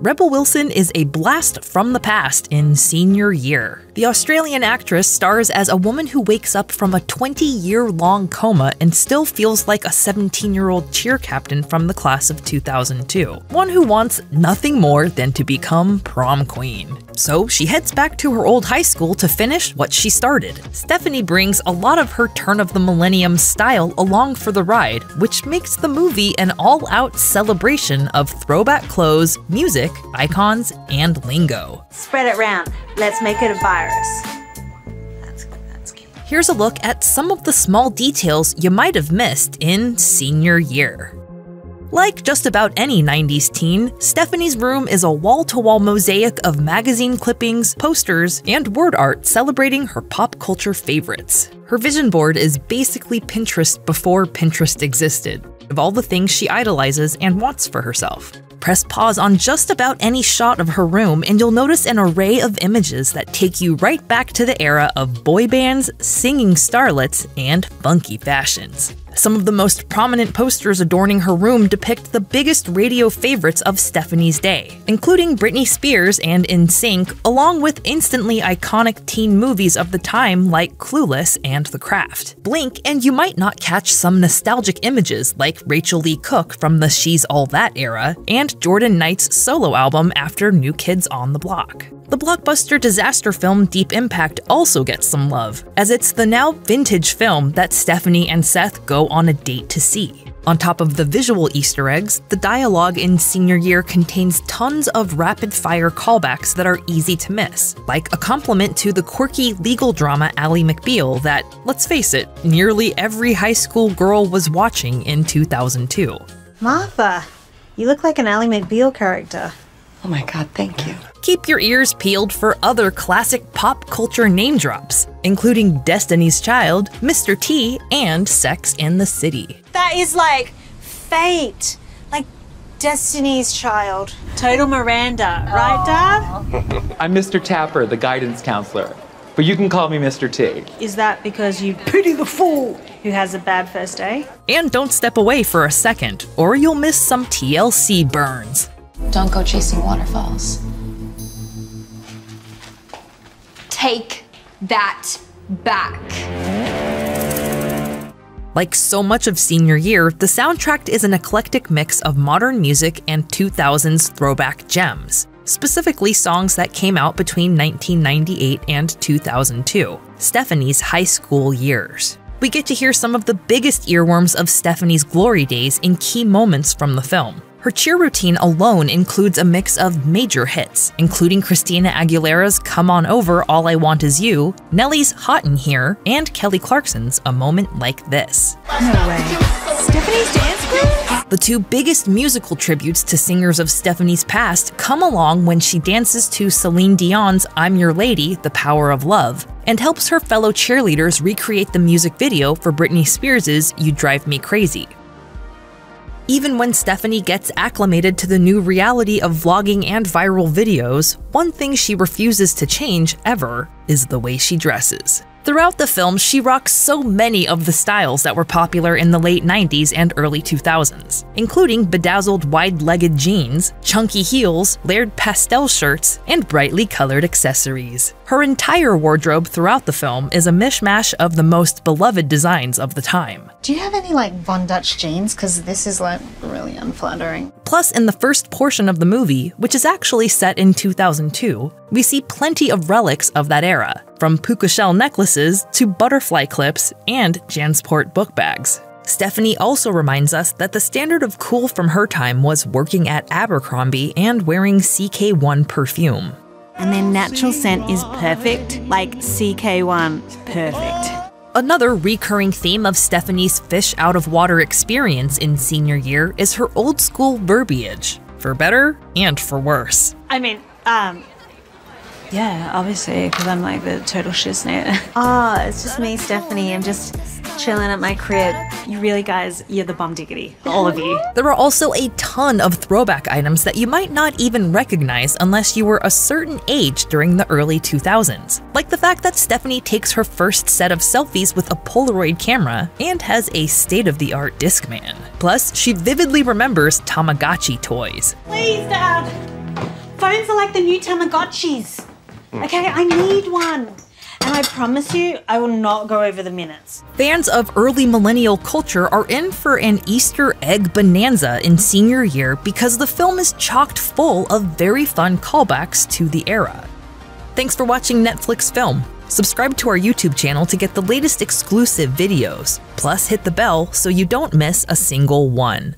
Rebel Wilson is a blast from the past in Senior Year. The Australian actress stars as a woman who wakes up from a 20-year-long coma and still feels like a 17-year-old cheer captain from the class of 2002. One who wants nothing more than to become prom queen. So she heads back to her old high school to finish what she started. Stephanie brings a lot of her turn-of-the-millennium style along for the ride, which makes the movie an all-out celebration of throwback clothes, music, icons, and lingo. Spread it round. Let's make it a virus. That's cute. Here's a look at some of the small details you might have missed in Senior Year. Like just about any 90s teen, Stephanie's room is a wall-to-wall mosaic of magazine clippings, posters, and word art celebrating her pop culture favorites. Her vision board is basically Pinterest before Pinterest existed, of all the things she idolizes and wants for herself. Press pause on just about any shot of her room and you'll notice an array of images that take you right back to the era of boy bands, singing starlets, and funky fashions. Some of the most prominent posters adorning her room depict the biggest radio favorites of Stephanie's day, including Britney Spears and NSYNC, along with instantly iconic teen movies of the time like Clueless and The Craft. Blink and you might not catch some nostalgic images like Rachel Lee Cook from the She's All That era, and Jordan Knight's solo album after New Kids on the Block. The blockbuster disaster film Deep Impact also gets some love, as it's the now vintage film that Stephanie and Seth go on a date to see. On top of the visual Easter eggs, the dialogue in Senior Year contains tons of rapid-fire callbacks that are easy to miss, like a compliment to the quirky legal drama Ally McBeal that, let's face it, nearly every high school girl was watching in 2002. Martha, you look like an Ally McBeal character. Oh my god, thank you. Keep your ears peeled for other classic pop culture name drops, including Destiny's Child, Mr. T, and Sex and the City. That is like fate. Like Destiny's Child. Total Miranda, right, Dad? I'm Mr. Tapper, the guidance counselor, but you can call me Mr. T. Is that because you pity the fool who has a bad first day? And don't step away for a second, or you'll miss some TLC burns. Don't go chasing waterfalls. Take that back. Like so much of Senior Year, the soundtrack is an eclectic mix of modern music and 2000s throwback gems, specifically songs that came out between 1998 and 2002, Stephanie's high school years. We get to hear some of the biggest earworms of Stephanie's glory days in key moments from the film. Her cheer routine alone includes a mix of major hits, including Christina Aguilera's Come On Over, All I Want Is You, Nelly's Hot in Here, and Kelly Clarkson's A Moment Like This. No way. Stephanie's dance group? The two biggest musical tributes to singers of Stephanie's past come along when she dances to Celine Dion's I'm Your Lady, The Power of Love, and helps her fellow cheerleaders recreate the music video for Britney Spears' You Drive Me Crazy. Even when Stephanie gets acclimated to the new reality of vlogging and viral videos, one thing she refuses to change ever is the way she dresses. Throughout the film, she rocks so many of the styles that were popular in the late 90s and early 2000s, including bedazzled wide-legged jeans, chunky heels, layered pastel shirts, and brightly colored accessories. Her entire wardrobe throughout the film is a mishmash of the most beloved designs of the time. Do you have any like Von Dutch jeans? Because this is like really unflattering. Plus, in the first portion of the movie, which is actually set in 2002, we see plenty of relics of that era, from puka shell necklaces to butterfly clips and Jansport book bags. Stephanie also reminds us that the standard of cool from her time was working at Abercrombie and wearing CK1 perfume. And their natural scent is perfect, like CK1, perfect. Another recurring theme of Stephanie's fish out of water experience in Senior Year is her old school verbiage, for better and for worse. I mean, yeah, obviously, because I'm like the total shiznit. Oh, it's just me, Stephanie. I'm just chilling at my crib. You really, guys, you're the bomb diggity. All of you. There are also a ton of throwback items that you might not even recognize unless you were a certain age during the early 2000s. Like the fact that Stephanie takes her first set of selfies with a Polaroid camera and has a state-of-the-art Discman. Plus, she vividly remembers Tamagotchi toys. Please, Dad. phones are like the new Tamagotchis. Okay, I need one. And I promise you, I will not go over the minutes. Fans of early millennial culture are in for an Easter egg bonanza in senior year because the film is chocked full of very fun callbacks to the era. Thanks for watching Netflix Film. Subscribe to our YouTube channel to get the latest exclusive videos. Plus, hit the bell so you don't miss a single one.